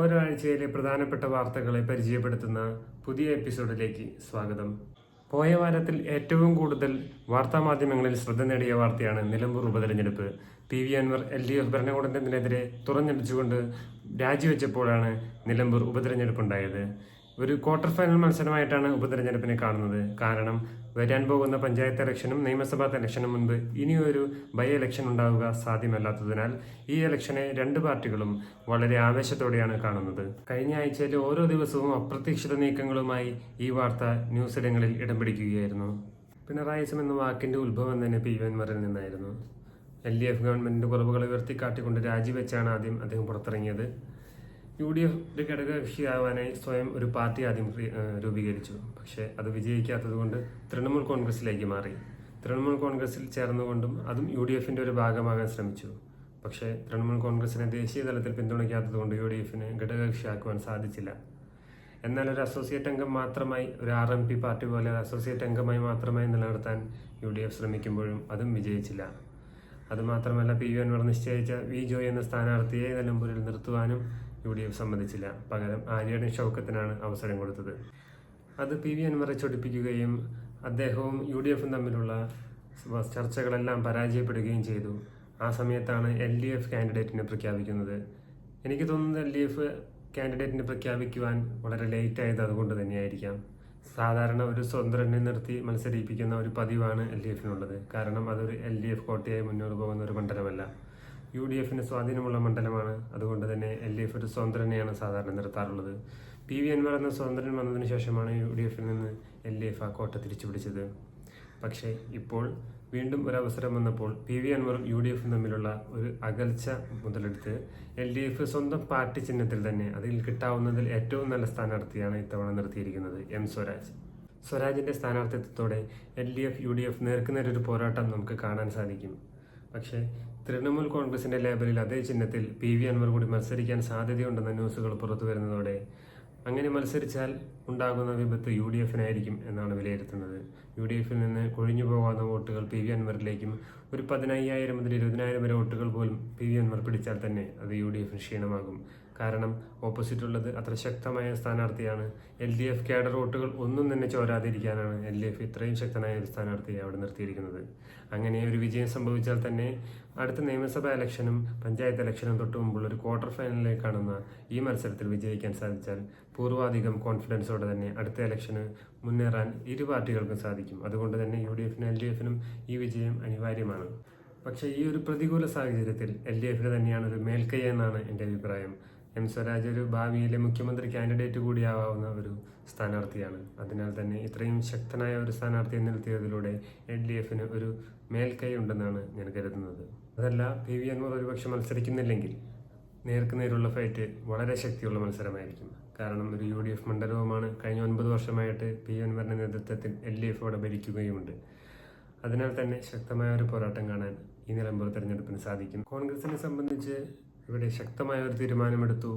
ഒരാഴ്ചയിലെ പ്രധാനപ്പെട്ട വാർത്തകളെ പരിചയപ്പെടുത്തുന്ന പുതിയ എപ്പിസോഡിലേക്ക് സ്വാഗതം. പോയ വാരത്തിൽ ഏറ്റവും കൂടുതൽ വാർത്താമാധ്യമങ്ങളിൽ ശ്രദ്ധ നേടിയ വാർത്തയാണ് നിലമ്പൂർ ഉപതെരഞ്ഞെടുപ്പ്. PV Anwar LDF ഭരണകൂടത്തിനെതിരെ തുറന്നടിച്ചുകൊണ്ട് രാജിവെച്ചപ്പോഴാണ് Nilambur ഉപതെരഞ്ഞെടുപ്പുണ്ടായത്. ഒരു ക്വാർട്ടർ ഫൈനൽ മത്സരമായിട്ടാണ് ഉപതെരഞ്ഞെടുപ്പിനെ കാണുന്നത്. കാരണം വരാൻ പോകുന്ന പഞ്ചായത്ത് ഇലക്ഷനും നിയമസഭാ ഇലക്ഷനും മുൻപ് ഇനിയൊരു ബൈ ഇലക്ഷൻ ഉണ്ടാവുക സാധ്യമല്ലാത്തതിനാൽ ഈ ഇലക്ഷനെ രണ്ട് പാർട്ടികളും വളരെ ആവേശത്തോടെയാണ് കാണുന്നത്. കഴിഞ്ഞ ആഴ്ചയിൽ ഓരോ ദിവസവും അപ്രതീക്ഷിത നീക്കങ്ങളുമായി ഈ വാർത്ത ന്യൂസിടങ്ങളിൽ ഇടം പിടിക്കുകയായിരുന്നു. പിണറായിസം എന്ന വാക്കിന്റെ ഉത്ഭവം തന്നെ PV അൻവറിൽ നിന്നായിരുന്നു. LDF ഗവൺമെന്റിന്റെ കുറവുകൾ ഉയർത്തിക്കാട്ടിക്കൊണ്ട് രാജിവെച്ചാണ് ആദ്യം അദ്ദേഹം പുറത്തിറങ്ങിയത്. UDF ഘടകകക്ഷിയാവാനായി സ്വയം ഒരു പാർട്ടി ആദ്യം രൂപീകരിച്ചു. പക്ഷേ അത് വിജയിക്കാത്തതുകൊണ്ട് തൃണമൂൽ കോൺഗ്രസിലേക്ക് മാറി. തൃണമൂൽ കോൺഗ്രസിൽ ചേർന്നുകൊണ്ടും അതും UDFന്റെ ഒരു ഭാഗമാകാൻ ശ്രമിച്ചു. പക്ഷേ തൃണമൂൽ കോൺഗ്രസിനെ ദേശീയ തലത്തിൽ പിന്തുണയ്ക്കാത്തതുകൊണ്ട് UDFന് ഘടകകക്ഷിയാക്കുവാൻ സാധിച്ചില്ല. എന്നാൽ ഒരു അസോസിയേറ്റ് അംഗം മാത്രമായി, ഒരു RMP പാർട്ടി പോലെ അസോസിയേറ്റ് അംഗമായി മാത്രമായി നിലനിർത്താൻ UDF ശ്രമിക്കുമ്പോഴും അതും വിജയിച്ചില്ല. അതുമാത്രമല്ല, PV അൻവർ നിശ്ചയിച്ച V ജോയ് എന്ന സ്ഥാനാർത്ഥിയെ നിലമ്പൂരിൽ നിർത്തുവാനും UDF സമ്മതിച്ചില്ല. പകരം ആര്യാടൻ ഷൗക്കത്തിനാണ് അവസരം കൊടുത്തത്. അത് PV അൻവറെ ചൊടിപ്പിക്കുകയും അദ്ദേഹവും UDFും തമ്മിലുള്ള ചർച്ചകളെല്ലാം പരാജയപ്പെടുകയും ചെയ്തു. ആ സമയത്താണ് LDF കാൻഡിഡേറ്റിനെ പ്രഖ്യാപിക്കുന്നത്. എനിക്ക് തോന്നുന്നത് LDF കാൻഡിഡേറ്റിനെ പ്രഖ്യാപിക്കുവാൻ വളരെ ലേറ്റ് ആയത് അതുകൊണ്ട് തന്നെയായിരിക്കാം. സാധാരണ ഒരു സ്വതന്ത്രനെ നിർത്തി മത്സരിപ്പിക്കുന്ന ഒരു പതിവാണ് LDFനുള്ളത്. കാരണം അതൊരു LDF കോട്ടയായി മുന്നോട്ട് പോകുന്ന ഒരു മണ്ഡലമല്ല, UDFന് സ്വാധീനമുള്ള മണ്ഡലമാണ്. അതുകൊണ്ട് തന്നെ LDF ഒരു സ്വതന്ത്രനെയാണ് സാധാരണ നിർത്താറുള്ളത്. PV അൻവർ എന്ന സ്വതന്ത്രൻ വന്നതിന് ശേഷമാണ് UDFിൽ നിന്ന് LDF ആ കോട്ട തിരിച്ചു പിടിച്ചത്. പക്ഷേ ഇപ്പോൾ വീണ്ടും ഒരവസരം വന്നപ്പോൾ PV അൻവറും UDFും തമ്മിലുള്ള ഒരു അകൽച്ച മുതലെടുത്ത് LDF സ്വന്തം പാർട്ടി ചിഹ്നത്തിൽ തന്നെ അതിൽ കിട്ടാവുന്നതിൽ ഏറ്റവും നല്ല സ്ഥാനാർത്ഥിയാണ് ഇത്തവണ നിർത്തിയിരിക്കുന്നത്, M സ്വരാജ്. സ്വരാജിന്റെ സ്ഥാനാർത്ഥിത്വത്തോടെ LDF UDF നേർക്കുനേരൊരു പോരാട്ടം നമുക്ക് കാണാൻ സാധിക്കും. പക്ഷേ തൃണമൂൽ കോൺഗ്രസിന്റെ ലേബലിൽ അതേ ചിഹ്നത്തിൽ PV അൻവർ കൂടി മത്സരിക്കാൻ സാധ്യതയുണ്ടെന്ന ന്യൂസുകൾ പുറത്തു വരുന്നതോടെ അങ്ങനെ മത്സരിച്ചാൽ ഉണ്ടാകുന്ന വിപത്ത് UDFനായിരിക്കും എന്നാണ് വിലയിരുത്തുന്നത്. UDFിൽ നിന്ന് കൊഴിഞ്ഞു പോകാവുന്ന വോട്ടുകൾ PV അൻവറിലേക്കും, ഒരു 15,000 മുതൽ 20,000 വരെ വോട്ടുകൾ പോലും PV അൻവർ പിടിച്ചാൽ തന്നെ അത് UDFന് ക്ഷീണമാകും. കാരണം ഓപ്പോസിറ്റുള്ളത് അത്ര ശക്തമായ സ്ഥാനാർത്ഥിയാണ്. LDF കാഡർ വോട്ടുകൾ ഒന്നും തന്നെ ചോരാതിരിക്കാനാണ് LDF ഇത്രയും ശക്തനായ ഒരു സ്ഥാനാർത്ഥിയെ അവിടെ നിർത്തിയിരിക്കുന്നത്. അങ്ങനെ ഒരു വിജയം സംഭവിച്ചാൽ തന്നെ അടുത്ത നിയമസഭാ ഇലക്ഷനും പഞ്ചായത്ത് ഇലക്ഷനും തൊട്ട് മുമ്പുള്ള ഒരു ക്വാർട്ടർ ഫൈനലിലേക്ക് കാണുന്ന ഈ മത്സരത്തിൽ വിജയിക്കാൻ സാധിച്ചാൽ പൂർവാധികം കോൺഫിഡൻസോടെ തന്നെ അടുത്ത ഇലക്ഷന് മുന്നേറാൻ ഇരു പാർട്ടികൾക്കും സാധിക്കും. അതുകൊണ്ട് തന്നെ UDFനും LDFനും ഈ വിജയം അനിവാര്യമാണ്. പക്ഷേ ഈ ഒരു പ്രതികൂല സാഹചര്യത്തിൽ LDFന് തന്നെയാണ് ഒരു മേൽക്കൈ എന്നാണ് എൻ്റെ അഭിപ്രായം. M സ്വരാജ് ഒരു ഭാവിയിലെ മുഖ്യമന്ത്രി കാൻഡിഡേറ്റ് കൂടിയാവാവുന്ന ഒരു സ്ഥാനാർത്ഥിയാണ്. അതിനാൽ തന്നെ ഇത്രയും ശക്തനായ ഒരു സ്ഥാനാർത്ഥിയെ നിർത്തിയതിലൂടെ LDFന് ഒരു മേൽക്കൈ ഉണ്ടെന്നാണ് ഞാൻ കരുതുന്നത്. അതല്ല, PV അൻവർ ഒരുപക്ഷെ മത്സരിക്കുന്നില്ലെങ്കിൽ നേർക്കുനേരുള്ള ഫൈറ്റ് വളരെ ശക്തിയുള്ള മത്സരമായിരിക്കും. കാരണം ഒരു UDF മണ്ഡലവുമാണ്. കഴിഞ്ഞ 9 വർഷമായിട്ട് PV അൻവറിന്റെ നേതൃത്വത്തിൽ LDF അവിടെ ഭരിക്കുകയുമുണ്ട്. അതിനാൽ തന്നെ ശക്തമായ ഒരു പോരാട്ടം കാണാൻ ഈ നിലമ്പൂർ തെരഞ്ഞെടുപ്പിന് സാധിക്കും. കോൺഗ്രസിനെ സംബന്ധിച്ച് ഇവിടെ ശക്തമായ ഒരു തീരുമാനമെടുത്തു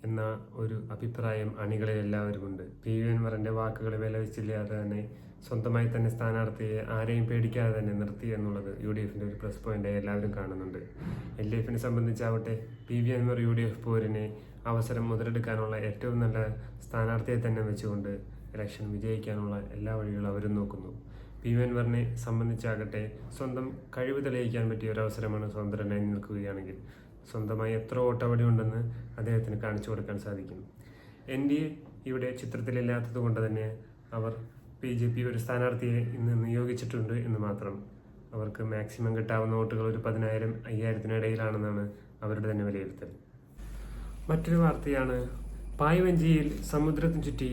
എന്ന ഒരു അഭിപ്രായം അണികളിൽ എല്ലാവരുമുണ്ട്. PV അൻവറിന്റെ വാക്കുകൾ വിലവെച്ചില്ലാതെ തന്നെ സ്വന്തമായി തന്നെ സ്ഥാനാർത്ഥിയെ ആരെയും പേടിക്കാതെ തന്നെ നിർത്തി എന്നുള്ളത് UDFന്റെ ഒരു പ്ലസ് പോയിന്റായി എല്ലാവരും കാണുന്നുണ്ട്. LDFനെ സംബന്ധിച്ചാവട്ടെ PV അൻവർ UDF പോരിനെ അവസരം മുതലെടുക്കാനുള്ള ഏറ്റവും നല്ല സ്ഥാനാർത്ഥിയെ തന്നെ വെച്ചുകൊണ്ട് ഇലക്ഷൻ വിജയിക്കാനുള്ള എല്ലാ വഴികളും അവരും നോക്കുന്നു. PV അൻവറിനെ സംബന്ധിച്ചാകട്ടെ സ്വന്തം കഴിവ് തെളിയിക്കാൻ പറ്റിയ ഒരു അവസരമാണ് സ്വതന്ത്രനായി നിൽക്കുകയാണെങ്കിൽ. സ്വന്തമായി എത്ര വോട്ടവടി ഉണ്ടെന്ന് അദ്ദേഹത്തിന് കാണിച്ചു കൊടുക്കാൻ സാധിക്കും. NDA ഇവിടെ ചിത്രത്തിലില്ലാത്തത് കൊണ്ട് തന്നെ അവർ BJP ഒരു സ്ഥാനാർത്ഥിയെ ഇന്ന് നിയോഗിച്ചിട്ടുണ്ട് എന്ന് മാത്രം. അവർക്ക് മാക്സിമം കിട്ടാവുന്ന വോട്ടുകൾ ഒരു 10,000 5,000 അവരുടെ തന്നെ വിലയിരുത്തൽ. മറ്റൊരു വാർത്തയാണ്, പായ്വഞ്ചിയിൽ സമുദ്രത്തിന് ചുറ്റി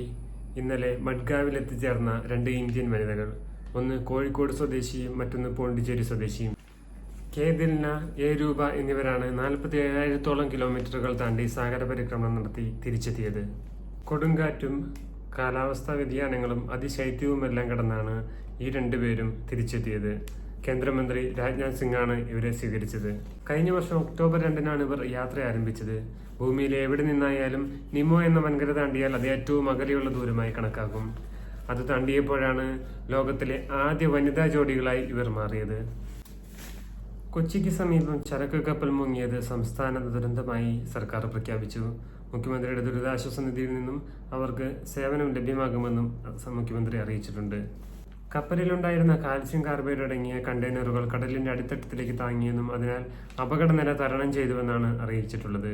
ഇന്നലെ മഡ്ഗാവിൽ എത്തിച്ചേർന്ന 2 ഇന്ത്യൻ വനിതകൾ. ഒന്ന് കോഴിക്കോട് സ്വദേശിയും മറ്റൊന്ന് പോണ്ടിച്ചേരി സ്വദേശിയും. K ദിൽന, A രൂപ എന്നിവരാണ് 47,000 കിലോമീറ്ററുകൾ താണ്ടി സാഗര പരിക്രമണം നടത്തി തിരിച്ചെത്തിയത്. കൊടുങ്കാറ്റും കാലാവസ്ഥാ വ്യതിയാനങ്ങളും അതിശൈത്യവുമെല്ലാം കടന്നാണ് ഈ 2 പേരും തിരിച്ചെത്തിയത്. കേന്ദ്രമന്ത്രി രാജ്നാഥ് സിംഗാണ് ഇവരെ സ്വീകരിച്ചത്. കഴിഞ്ഞ വർഷം ഒക്ടോബർ 2 ഇവർ യാത്ര ആരംഭിച്ചത്. ഭൂമിയിലെ എവിടെ നിന്നായാലും നിമോ എന്ന വൻകര താണ്ടിയാൽ അത് ഏറ്റവും അകലെയുള്ള ദൂരമായി കണക്കാക്കും. അത് താണ്ടിയപ്പോഴാണ് ലോകത്തിലെ ആദ്യ വനിതാ ജോഡികളായി ഇവർ മാറിയത്. കൊച്ചിക്ക് സമീപം ചരക്ക് കപ്പൽ മുങ്ങിയത് സംസ്ഥാന ദുരന്തമായി സർക്കാർ പ്രഖ്യാപിച്ചു. മുഖ്യമന്ത്രിയുടെ ദുരിതാശ്വാസ നിധിയിൽ നിന്നും അവർക്ക് സേവനം ലഭ്യമാകുമെന്നും മുഖ്യമന്ത്രി അറിയിച്ചിട്ടുണ്ട്. കപ്പലിലുണ്ടായിരുന്ന കാൽസ്യം കാർബൈഡ് അടങ്ങിയ കണ്ടെയ്നറുകൾ കടലിന്റെ അടിത്തട്ടത്തിലേക്ക് താങ്ങിയെന്നും അതിനാൽ അപകടനില തരണം ചെയ്തുവെന്നാണ് അറിയിച്ചിട്ടുള്ളത്.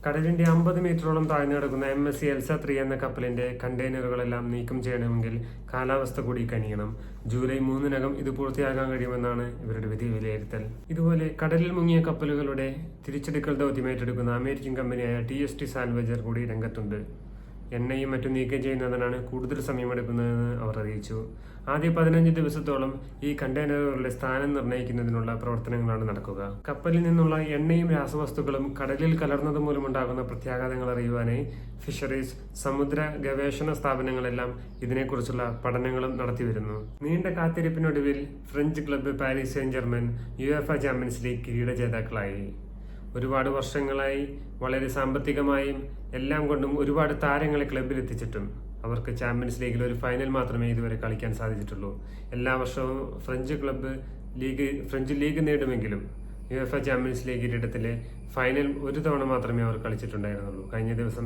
കടലിന്റെ 50 മീറ്ററോളം താഴ്ന്നു കിടക്കുന്ന MSC എൽസ 3 എന്ന കപ്പലിന്റെ കണ്ടെയ്നറുകളെല്ലാം നീക്കം ചെയ്യണമെങ്കിൽ കാലാവസ്ഥ കൂടി കനിയണം. ജൂലൈ 3-നകം ഇത് പൂർത്തിയാക്കാൻ കഴിയുമെന്നാണ് ഇവരുടെ വിലയിരുത്തൽ. ഇതുപോലെ കടലിൽ മുങ്ങിയ കപ്പലുകളുടെ തിരിച്ചെടുക്കൽ ദൗത്യം ഏറ്റെടുക്കുന്ന അമേരിക്കൻ കമ്പനിയായ TST സാൽവജർ കൂടി രംഗത്തുണ്ട്. എണ്ണയും മറ്റും നീക്കം ചെയ്യുന്നതിനാണ് കൂടുതൽ സമയമെടുക്കുന്നതെന്ന് അവർ അറിയിച്ചു. ആദ്യ 15 ദിവസത്തോളം ഈ കണ്ടെയ്നറുകളുടെ സ്ഥാനം നിർണ്ണയിക്കുന്നതിനുള്ള പ്രവർത്തനങ്ങളാണ് നടക്കുക. കപ്പലിൽ നിന്നുള്ള എണ്ണയും രാസവസ്തുക്കളും കടലിൽ കലർന്നത് മൂലമുണ്ടാകുന്ന പ്രത്യാഘാതങ്ങൾ അറിയുവാനായി ഫിഷറീസ്, സമുദ്ര ഗവേഷണ സ്ഥാപനങ്ങളെല്ലാം ഇതിനെക്കുറിച്ചുള്ള പഠനങ്ങളും നടത്തിവരുന്നു. നീണ്ട കാത്തിരിപ്പിനൊടുവിൽ French club Paris Saint Germain UEFA Champions League കിരീട ജേതാക്കളായി. ഒരുപാട് വർഷങ്ങളായി വളരെ സാമ്പത്തികമായും എല്ലാം കൊണ്ടും ഒരുപാട് താരങ്ങളെ ക്ലബ്ബിൽ എത്തിച്ചിട്ടും അവർക്ക് ചാമ്പ്യൻസ് ലീഗിൽ ഒരു ഫൈനൽ മാത്രമേ ഇതുവരെ കളിക്കാൻ സാധിച്ചിട്ടുള്ളൂ. എല്ലാ വർഷവും ഫ്രഞ്ച് ലീഗ് നേടുമെങ്കിലും UEFA ചാമ്പ്യൻസ് ലീഗ് കിരീടത്തിലെ ഫൈനൽ ഒരു തവണ മാത്രമേ അവർ കളിച്ചിട്ടുണ്ടായിരുന്നുള്ളൂ. കഴിഞ്ഞ ദിവസം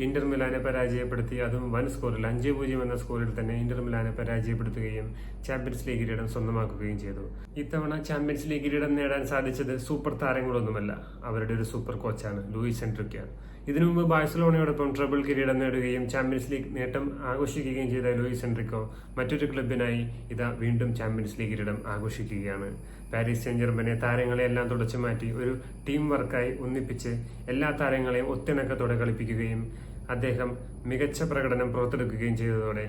ഇന്റർ മിലാനെ പരാജയപ്പെടുത്തി, അതും വൻ സ്കോറിൽ 5-0 എന്ന സ്കോറിൽ തന്നെ ഇന്റർ മിലാനെ പരാജയപ്പെടുത്തുകയും ചാമ്പ്യൻസ് ലീഗ് കിരീടം സ്വന്തമാക്കുകയും ചെയ്തു. ഇത്തവണ ചാമ്പ്യൻസ് ലീഗ് കിരീടം നേടാൻ സാധിച്ചത് സൂപ്പർ താരങ്ങളൊന്നുമല്ല, അവരുടെ ഒരു സൂപ്പർ കോച്ചാണ് ലൂയിസ് എൻറിക്കെ. ഇതിനു മുമ്പ് ബാഴ്സലോണയോടൊപ്പം ട്രിപ്പിൾ കിരീടം നേടുകയും ചാമ്പ്യൻസ് ലീഗ് നേട്ടം ആഘോഷിക്കുകയും ചെയ്ത ലൂയിസ് എൻറിക്കോ മറ്റൊരു ക്ലബിനായി ഇതാ വീണ്ടും ചാമ്പ്യൻസ് ലീഗ് കിരീടം ആഘോഷിക്കുകയാണ്. പാരീസ് സെന്റ് ജർമ്മനെ താരങ്ങളെയെല്ലാം തുടച്ചു മാറ്റി ഒരു ടീം വർക്കായി ഒന്നിപ്പിച്ച് എല്ലാ താരങ്ങളെയും ഒത്തിണക്കത്തോടെ കളിപ്പിക്കുകയും അദ്ദേഹം മികച്ച പ്രകടനം പുറത്തെടുക്കുകയും ചെയ്തതോടെ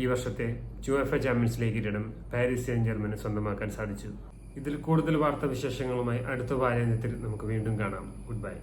ഈ വർഷത്തെ UEFA ചാമ്പ്യൻസ് ലീഗ് കിരീടം പാരീസ് സെന്റ് ജർമ്മന് സ്വന്തമാക്കാൻ സാധിച്ചു. ഇതിൽ കൂടുതൽ വാർത്താവിശേഷങ്ങളുമായി അടുത്ത വാരാന്ത്യത്തിൽ നമുക്ക് വീണ്ടും കാണാം. Good bye.